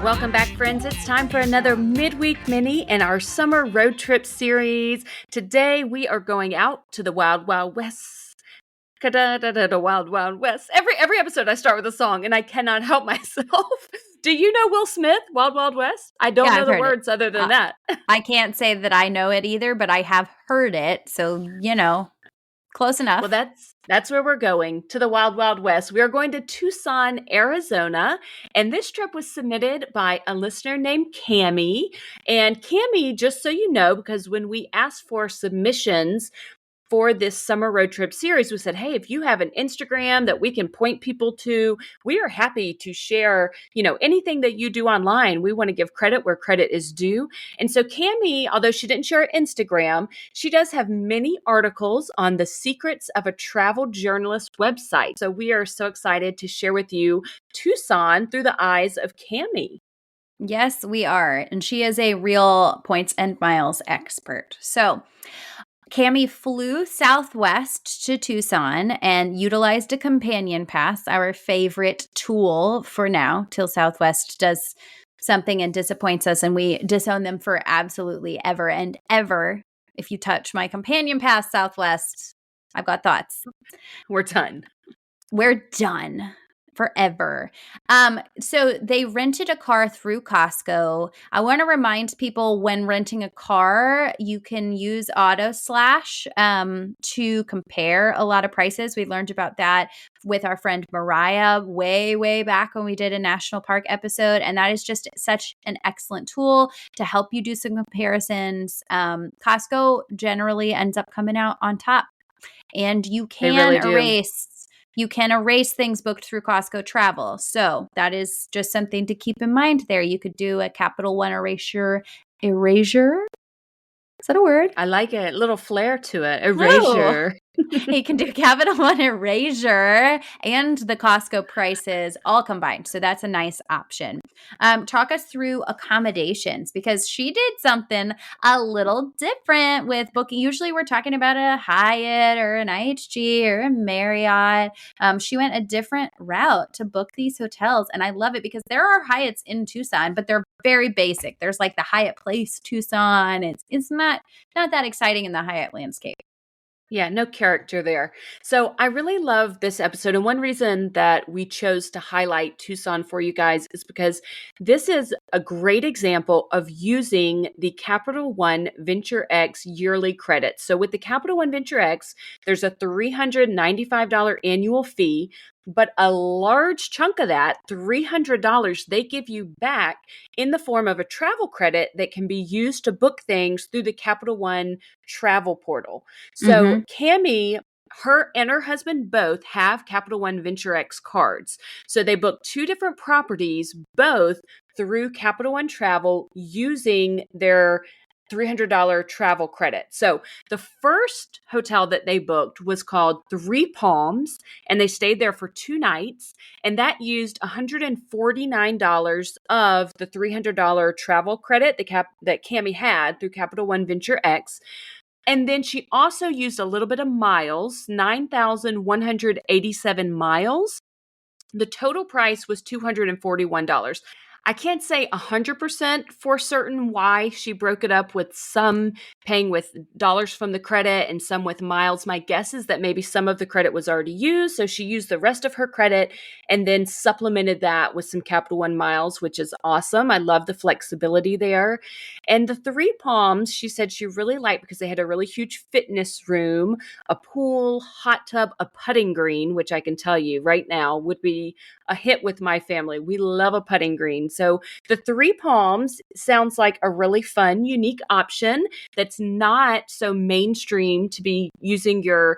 Welcome back, friends. It's time for another midweek mini in our summer road trip series. Today, we are going out to the Wild Wild West. The Wild Wild West. Every episode, I start with a song, and I cannot help myself. Do you know Will Smith, Wild Wild West? I don't know the words other than that. I can't say that I know it either, but I have heard it. So, close enough. Well, that's where we're going, to the Wild Wild West. We are going to Tucson, Arizona, and this trip was submitted by a listener named Cammie. And Cammie, just so you know, because when we asked for submissions for this summer road trip series, we said, hey, if you have an Instagram that we can point people to, we are happy to share, anything that you do online. We want to give credit where credit is due. And so Cammie, although she didn't share Instagram, she does have many articles on the secrets of a travel journalist website. So we are so excited to share with you Tucson through the eyes of Cammie. Yes, we are. And she is a real points and miles expert. So Cammie flew southwest to Tucson and utilized a companion pass, our favorite tool for now, till Southwest does something and disappoints us, and we disown them for absolutely ever and ever. If you touch my companion pass, Southwest, I've got thoughts. We're done. We're done. Forever. So they rented a car through Costco. I want to remind people, when renting a car, you can use AutoSlash to compare a lot of prices. We learned about that with our friend Mariah way back when we did a national park episode. And that is just such an excellent tool to help you do some comparisons. Costco generally ends up coming out on top. And you can erase things booked through Costco Travel. So that is just something to keep in mind there. You could do a Capital One erasure. Is that a word? I like it. A little flair to it. Erasure. You can do Capital One erasure and the Costco prices all combined. So that's a nice option. Talk us through accommodations, because she did something a little different with booking. Usually we're talking about a Hyatt or an IHG or a Marriott. She went a different route to book these hotels. And I love it because there are Hyatts in Tucson, but they're very basic. There's like the Hyatt Place Tucson. It's not that exciting in the Hyatt landscape. Yeah, no character there. So I really love this episode. And one reason that we chose to highlight Tucson for you guys is because this is a great example of using the Capital One Venture X yearly credit. So with the Capital One Venture X, there's a $395 annual fee, but a large chunk of that, $300, they give you back in the form of a travel credit that can be used to book things through the Capital One travel portal. So Cammie, her and her husband both have Capital One Venture X cards. So they booked two different properties, both through Capital One Travel, using their $300 travel credit. So the first hotel that they booked was called Three Palms, and they stayed there for 2 nights, and that used $149 of the $300 travel credit that Cammie had through Capital One Venture X. And then she also used a little bit of miles, 9,187 miles. The total price was $241. I can't say 100% for certain why she broke it up, with some paying with dollars from the credit and some with miles. My guess is that maybe some of the credit was already used, so she used the rest of her credit and then supplemented that with some Capital One miles, which is awesome. I love the flexibility there. And the Three Palms, she said she really liked because they had a really huge fitness room, a pool, hot tub, a putting green, which I can tell you right now would be a hit with my family. We love a putting green. So the Three Palms sounds like a really fun, unique option that's not so mainstream to be using your,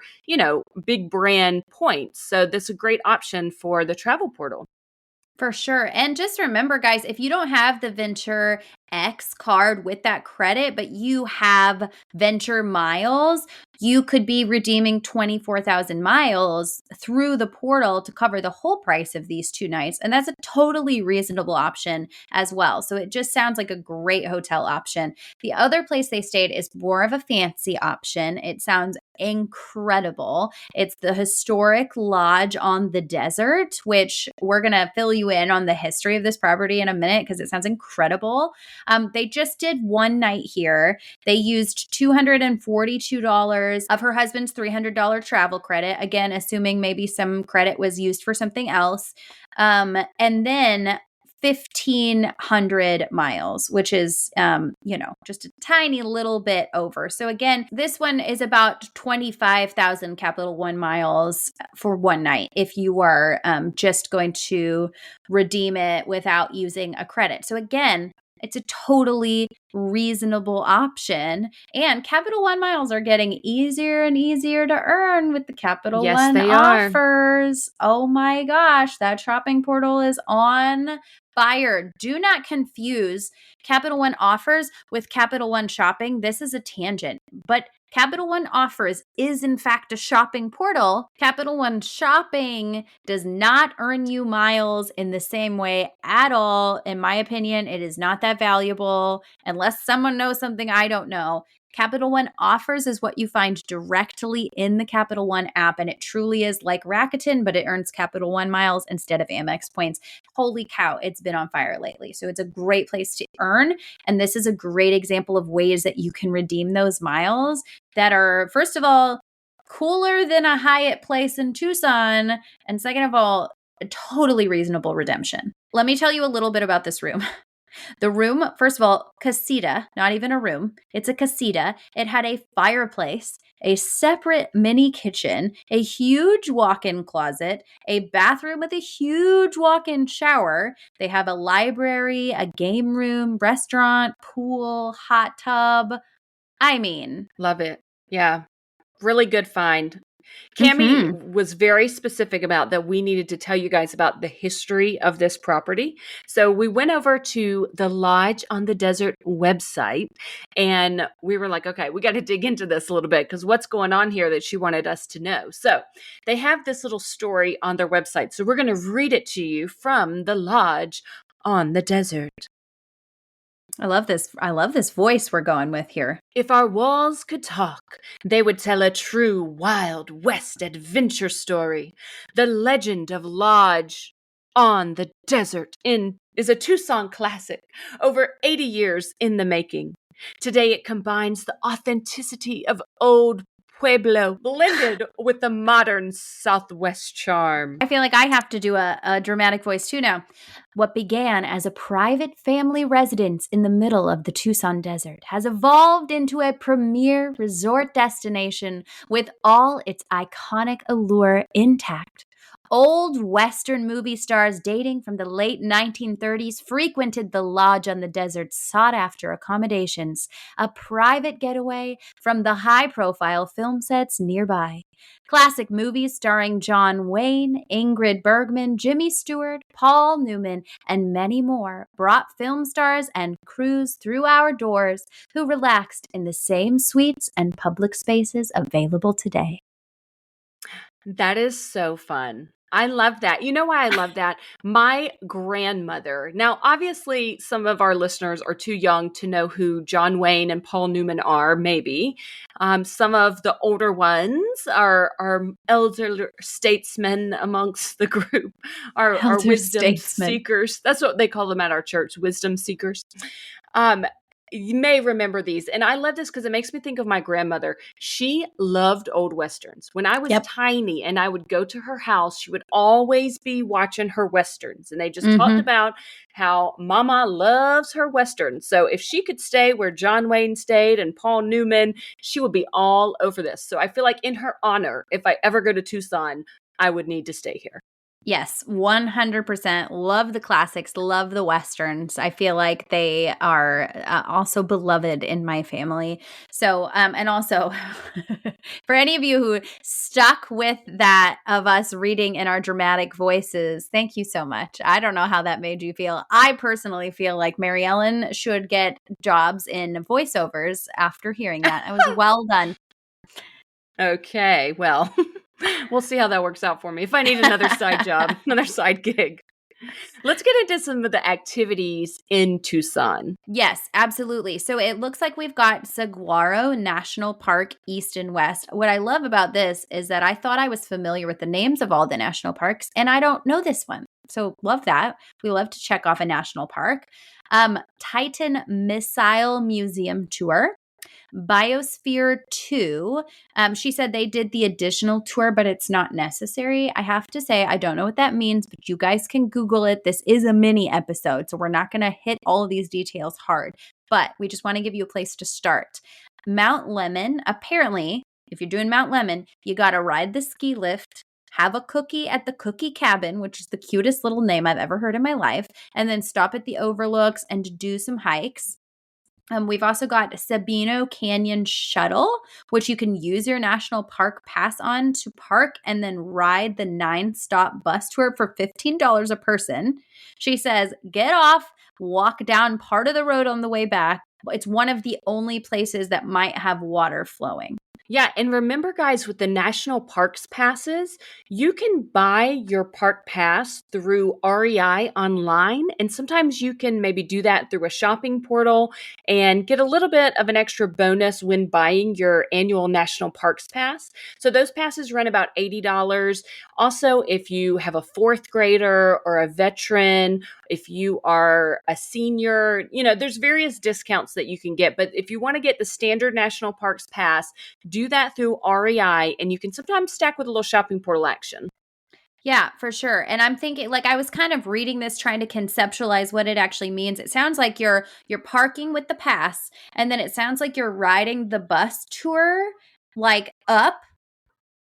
big brand points. So that's a great option for the travel portal. For sure. And just remember, guys, if you don't have the Venture X card with that credit, but you have Venture miles, you could be redeeming 24,000 miles through the portal to cover the whole price of these 2 nights. And that's a totally reasonable option as well. So it just sounds like a great hotel option. The other place they stayed is more of a fancy option. It sounds incredible. It's the historic lodge on the desert, which we're going to fill you in on the history of this property in a minute because it sounds incredible. They just did one night here. They used $242 of her husband's $300 travel credit, again, assuming maybe some credit was used for something else. And then 1,500 miles, which is, just a tiny little bit over. So again, this one is about 25,000 Capital One miles for one night if you are just going to redeem it without using a credit. So again, it's a totally reasonable option. And Capital One miles are getting easier and easier to earn with the Capital Yes, One they are. offers. Oh my gosh, that shopping portal is on fire. Do not confuse Capital One offers with Capital One shopping. This is a tangent, but Capital One offers is in fact a shopping portal. Capital One shopping does not earn you miles in the same way at all. In my opinion, it is not that valuable unless someone knows something I don't know. Capital One offers is what you find directly in the Capital One app, and it truly is like Rakuten, but it earns Capital One miles instead of Amex points. Holy cow, it's been on fire lately. So it's a great place to earn, and this is a great example of ways that you can redeem those miles that are, first of all, cooler than a Hyatt place in Tucson, and second of all, a totally reasonable redemption. Let me tell you a little bit about this room. The room, first of all, casita, not even a room. It's a casita. It had a fireplace, a separate mini kitchen, a huge walk-in closet, a bathroom with a huge walk-in shower. They have a library, a game room, restaurant, pool, hot tub. I mean, Love it. Yeah. Really good find. Cammie mm-hmm. was very specific about that we needed to tell you guys about the history of this property. So we went over to the Lodge on the Desert website and we were like, okay, we got to dig into this a little bit because what's going on here that she wanted us to know. So they have this little story on their website. So we're going to read it to you from the Lodge on the Desert. I love this. I love this voice we're going with here. If our walls could talk, they would tell a true Wild West adventure story. The legend of Lodge on the Desert is a Tucson classic, over 80 years in the making. Today it combines the authenticity of old Pueblo blended with the modern Southwest charm. I feel like I have to do a dramatic voice too now. What began as a private family residence in the middle of the Tucson desert has evolved into a premier resort destination with all its iconic allure intact. Old Western movie stars dating from the late 1930s frequented the Lodge on the Desert's sought-after accommodations, a private getaway from the high-profile film sets nearby. Classic movies starring John Wayne, Ingrid Bergman, Jimmy Stewart, Paul Newman, and many more brought film stars and crews through our doors who relaxed in the same suites and public spaces available today. That is so fun. I love that. You know why I love that? My grandmother. Now, obviously, some of our listeners are too young to know who John Wayne and Paul Newman are, maybe. Some of the older ones are elder statesmen amongst the group, are Elder wisdom statesmen. seekers. That's what they call them at our church, wisdom seekers. You may remember these. And I love this because it makes me think of my grandmother. She loved old Westerns. When I was tiny and I would go to her house, she would always be watching her Westerns. And they just talked about how Mama loves her Westerns. So if she could stay where John Wayne stayed and Paul Newman, she would be all over this. So I feel like in her honor, if I ever go to Tucson, I would need to stay here. Yes, 100%. Love the classics, love the Westerns. I feel like they are also beloved in my family. So, and also for any of you who stuck with that of us reading in our dramatic voices, thank you so much. I don't know how that made you feel. I personally feel like Mary Ellen should get jobs in voiceovers after hearing that. It was well done. Okay, well, we'll see how that works out for me. If I need another side job, another side gig. Let's get into some of the activities in Tucson. Yes, absolutely. So it looks like we've got Saguaro National Park East and West. What I love about this is that I thought I was familiar with the names of all the national parks, and I don't know this one. So love that. We love to check off a national park. Titan Missile Museum Tour. Biosphere 2. She said they did the additional tour, but it's not necessary. I have to say, I don't know what that means, but you guys can Google it. This is a mini episode, so we're not going to hit all of these details hard, but we just want to give you a place to start. Mount Lemmon, apparently, if you're doing Mount Lemmon, you got to ride the ski lift, have a cookie at the cookie cabin, which is the cutest little name I've ever heard in my life, and then stop at the overlooks and do some hikes. We've also got Sabino Canyon Shuttle, which you can use your national park pass on to park and then ride the 9-stop bus tour for $15 a person. She says, get off, walk down part of the road on the way back. It's one of the only places that might have water flowing. Yeah, and remember, guys, with the national parks passes, you can buy your park pass through REI online, and sometimes you can maybe do that through a shopping portal and get a little bit of an extra bonus when buying your annual national parks pass. So those passes run about $80. Also, if you have a fourth grader or a veteran, if you are a senior, there's various discounts that you can get. But if you want to get the standard national parks pass, do that through REI, and you can sometimes stack with a little shopping portal action. Yeah, for sure. And I'm thinking, like, I was kind of reading this, trying to conceptualize what it actually means. It sounds like you're parking with the pass, and then it sounds like you're riding the bus tour, like, up.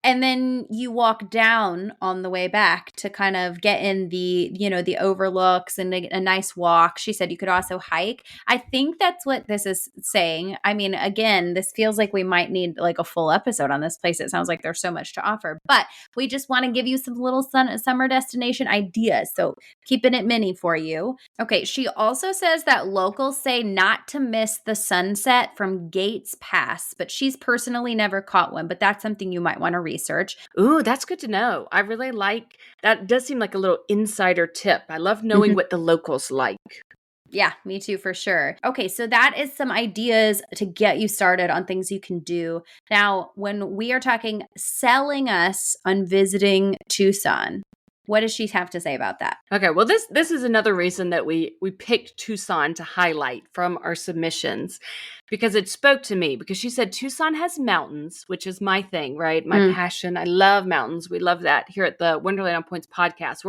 And then you walk down on the way back to kind of get in the overlooks and a nice walk. She said you could also hike. I think that's what this is saying. I mean, again, this feels like we might need like a full episode on this place. It sounds like there's so much to offer, but we just want to give you some little summer destination ideas. So keeping it mini for you. Okay. She also says that locals say not to miss the sunset from Gates Pass, but she's personally never caught one, but that's something you might want to research. Ooh, that's good to know. I really like that. Does seem like a little insider tip. I love knowing what the locals like. Yeah, me too, for sure. Okay, so that is some ideas to get you started on things you can do. Now, when we are talking selling us on visiting Tucson, what does she have to say about that? Okay, well, this is another reason that we picked Tucson to highlight from our submissions, because it spoke to me, because she said Tucson has mountains, which is my thing, right? My passion. I love mountains. We love that here at the Wonderland on Points podcast.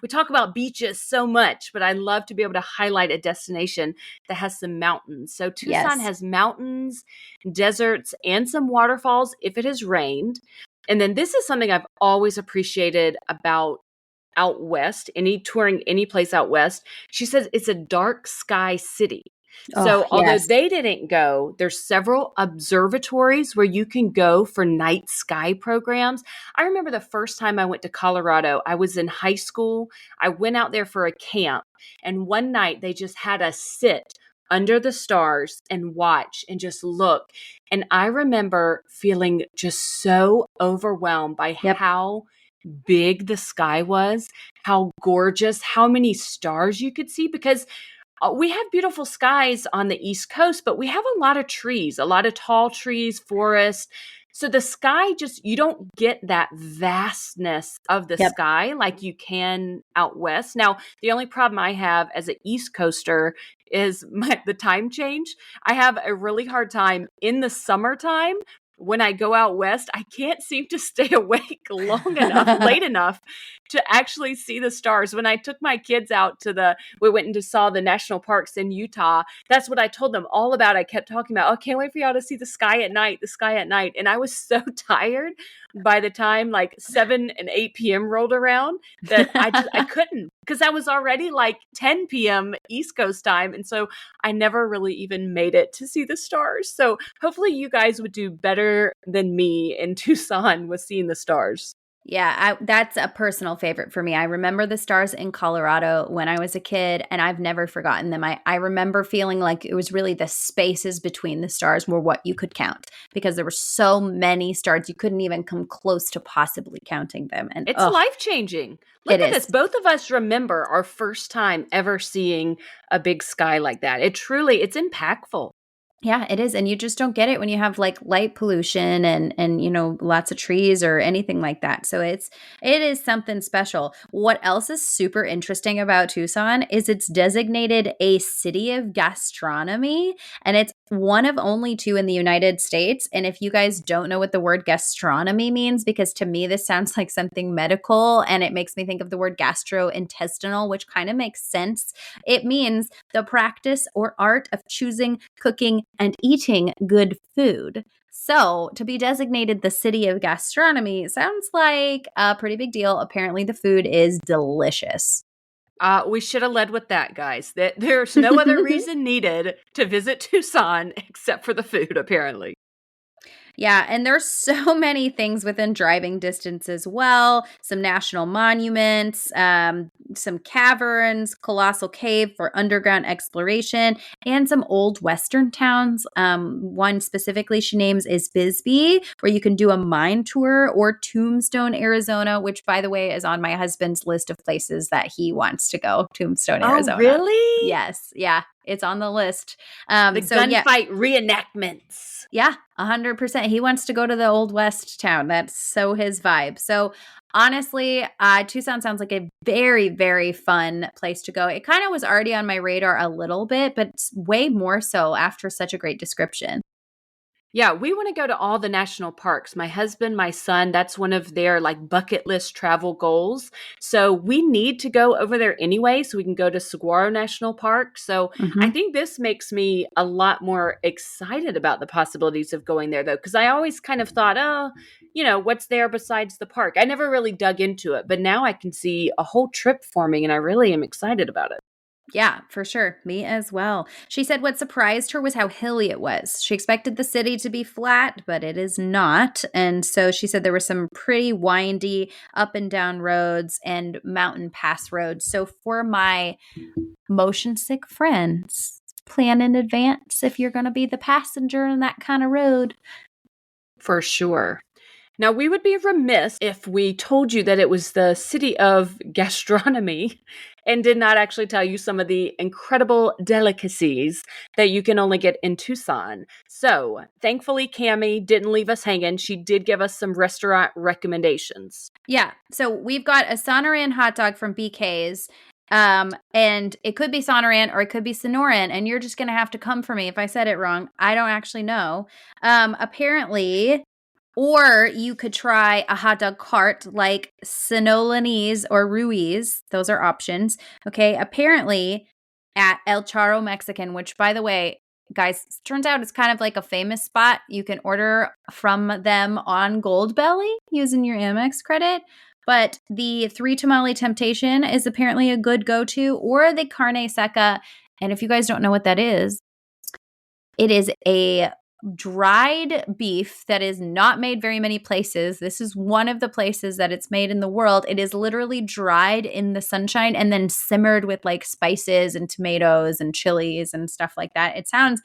We talk about beaches so much, but I love to be able to highlight a destination that has some mountains. So Tucson has mountains, deserts, and some waterfalls if it has rained. And then this is something I've always appreciated about out west, touring any place out west. She says it's a dark sky city. So although they didn't go, there's several observatories where you can go for night sky programs. I remember the first time I went to Colorado, I was in high school. I went out there for a camp, and one night they just had us sit under the stars and watch and just look. And I remember feeling just so overwhelmed by how big the sky was, how gorgeous, how many stars you could see, because we have beautiful skies on the East Coast, but we have a lot of trees, a lot of tall trees, forests. So the sky you don't get that vastness of the sky like you can out west. Now, the only problem I have as an East Coaster is the time change. I have a really hard time in the summertime. When I go out west, I can't seem to stay awake long enough, late enough to actually see the stars. When I took my kids out we went and saw the national parks in Utah. That's what I told them all about. I kept talking about, can't wait for y'all to see the sky at night, the sky at night. And I was so tired by the time like 7 and 8 p.m. rolled around that I couldn't, because I was already like 10 p.m. East Coast time. And so I never really even made it to see the stars. So hopefully you guys would do better than me in Tucson with seeing the stars. Yeah, that's a personal favorite for me. I remember the stars in Colorado when I was a kid, and I've never forgotten them. I remember feeling like it was really the spaces between the stars were what you could count because there were so many stars you couldn't even come close to possibly counting them. And It's life-changing. it Look at this. is. Both of us remember our first time ever seeing a big sky like that. It's impactful. Yeah, it is. And you just don't get it when you have like light pollution and lots of trees or anything like that. So it is something special. What else is super interesting about Tucson is it's designated a city of gastronomy, and it's one of only two in the United States. And if you guys don't know what the word gastronomy means, because to me this sounds like something medical and it makes me think of the word gastrointestinal, which kind of makes sense. It means the practice or art of choosing, cooking, and eating good food. So, to be designated the city of gastronomy sounds like a pretty big deal. Apparently, the food is delicious. We should have led with that, guys. There's no other reason needed to visit Tucson except for the food, apparently. Yeah, and there's so many things within driving distance as well. Some national monuments, some caverns, colossal cave for underground exploration, and some old western towns. One specifically she names is Bisbee, where you can do a mine tour, or Tombstone, Arizona, which by the way is on my husband's list of places that he wants to go. Tombstone, Oh, Arizona. really? Yes, yeah, it's on the list. The So yeah, gunfight reenactments. yeah, 100%. He wants to go to the Old West town. That's so his vibe. So, honestly, Tucson sounds like a very, very fun place to go. It kind of was already on my radar a little bit, but way more so after such a great description. Yeah, we want to go to all the national parks. My husband, my son, that's one of their like bucket list travel goals. So we need to go over there anyway so we can go to Saguaro National Park. So I Hmm. think this makes me a lot more excited about the possibilities of going there though, because I always kind of thought, oh, what's there besides the park? I never really dug into it, but now I can see a whole trip forming and I really am excited about it. Yeah, for sure. Me as well. She said what surprised her was how hilly it was. She expected the city to be flat, but it is not. And so she said there were some pretty windy up and down roads and mountain pass roads. So for my motion sick friends, plan in advance if you're going to be the passenger in that kind of road. For sure. Now, we would be remiss if we told you that it was the city of gastronomy and did not actually tell you some of the incredible delicacies that you can only get in Tucson. So, thankfully, Cami didn't leave us hanging. She did give us some restaurant recommendations. Yeah. So we've got a Sonoran hot dog from BK's. And it could be Sonoran or it could be Sonoran, and you're just gonna have to come for me if I said it wrong. I don't actually know. Apparently, or you could try a hot dog cart like Sinolanese or Ruiz. Those are options. Okay. Apparently, at El Charro Mexican, which by the way, guys, turns out it's kind of like a famous spot. You can order from them on Gold Belly using your Amex credit. But the three tamale temptation is apparently a good go to, or the carne seca. And if you guys don't know what that is, it is a dried beef that is not made very many places. This is one of the places that it's made in the world. It is literally dried in the sunshine and then simmered with like spices and tomatoes and chilies and stuff like that. It sounds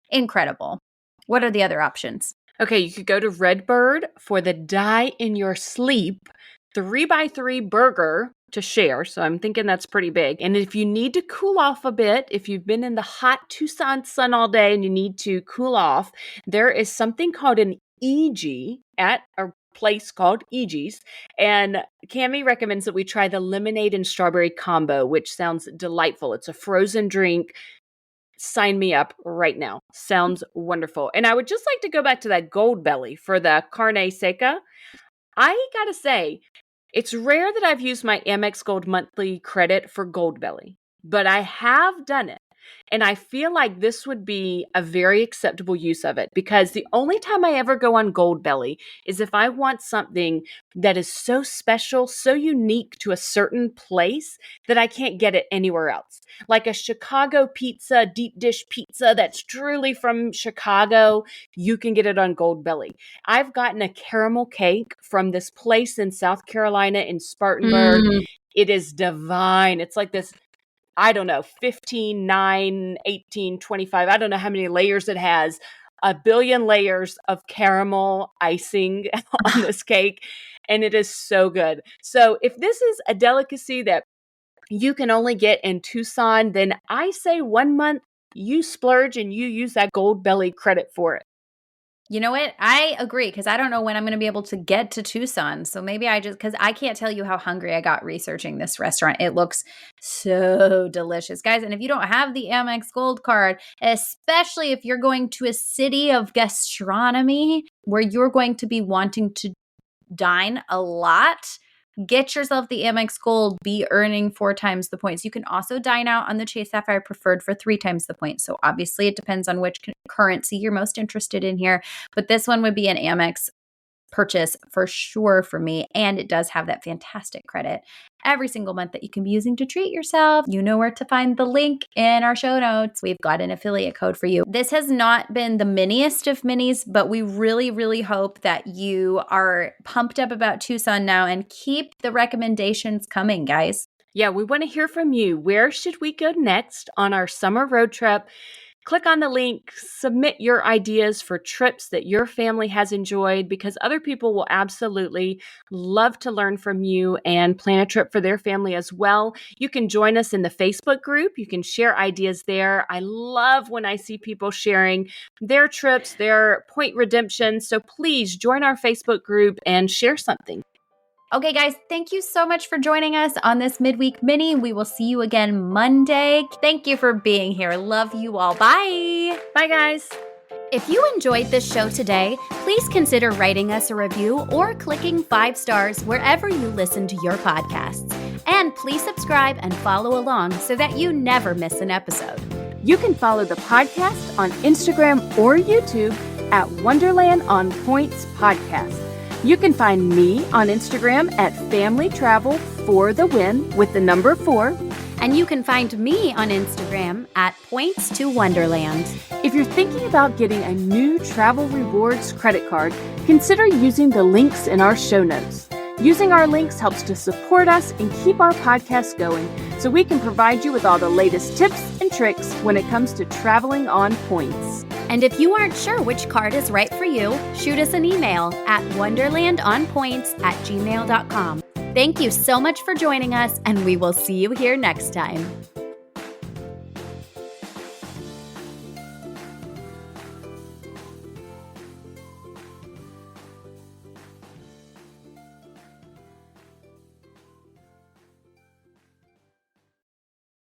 incredible. What are the other options? Okay, you could go to Redbird for the Die in Your Sleep 3x3 burger to share. So I'm thinking that's pretty big. And if you need to cool off a bit, if you've been in the hot Tucson sun all day and you need to cool off, there is something called an EG at a place called EG's. And Cami recommends that we try the lemonade and strawberry combo, which sounds delightful. It's a frozen drink. Sign me up right now. Sounds wonderful. And I would just like to go back to that Gold Belly for the carne seca. I gotta say, it's rare that I've used my Amex Gold monthly credit for Gold Belly, but I have done it. And I feel like this would be a very acceptable use of it, because the only time I ever go on Goldbelly is if I want something that is so special, so unique to a certain place that I can't get it anywhere else. Like a Chicago pizza, deep dish pizza that's truly from Chicago, you can get it on Goldbelly. I've gotten a caramel cake from this place in South Carolina in Spartanburg. Mm. It is divine. It's like this, I don't know, 15, 9, 18, 25. I don't know how many layers it has. A billion layers of caramel icing on this cake. And it is so good. So if this is a delicacy that you can only get in Tucson, then I say 1 month you splurge and you use that Goldbelly credit for it. You know what? I agree, because I don't know when I'm going to be able to get to Tucson. So maybe because I can't tell you how hungry I got researching this restaurant. It looks so delicious, guys. And if you don't have the Amex Gold Card, especially if you're going to a city of gastronomy where you're going to be wanting to dine a lot, get yourself the Amex Gold, be earning 4 times the points. You can also dine out on the Chase Sapphire Preferred for 3 times the points. So obviously it depends on which currency you're most interested in here. But this one would be an Amex purchase for sure for me. And it does have that fantastic credit every single month that you can be using to treat yourself. You know where to find the link in our show notes. We've got an affiliate code for you. This has not been the miniest of minis, but we really, really hope that you are pumped up about Tucson now, and keep the recommendations coming, guys. Yeah, we want to hear from you. Where should we go next on our summer road trip? Click on the link, submit your ideas for trips that your family has enjoyed, because other people will absolutely love to learn from you and plan a trip for their family as well. You can join us in the Facebook group. You can share ideas there. I love when I see people sharing their trips, their point redemption. So please join our Facebook group and share something. Okay, guys, thank you so much for joining us on this midweek mini. We will see you again Monday. Thank you for being here. Love you all. Bye. Bye, guys. If you enjoyed this show today, please consider writing us a review or clicking 5 stars wherever you listen to your podcasts. And please subscribe and follow along so that you never miss an episode. You can follow the podcast on Instagram or YouTube at Wonderland on Points Podcast. You can find me on Instagram at Family Travel for the Win with the number 4. And you can find me on Instagram at Points to Wonderland. If you're thinking about getting a new travel rewards credit card, consider using the links in our show notes. Using our links helps to support us and keep our podcast going, so we can provide you with all the latest tips and tricks when it comes to traveling on points. And if you aren't sure which card is right for you, shoot us an email at wonderlandonpoints@gmail.com. Thank you so much for joining us, and we will see you here next time.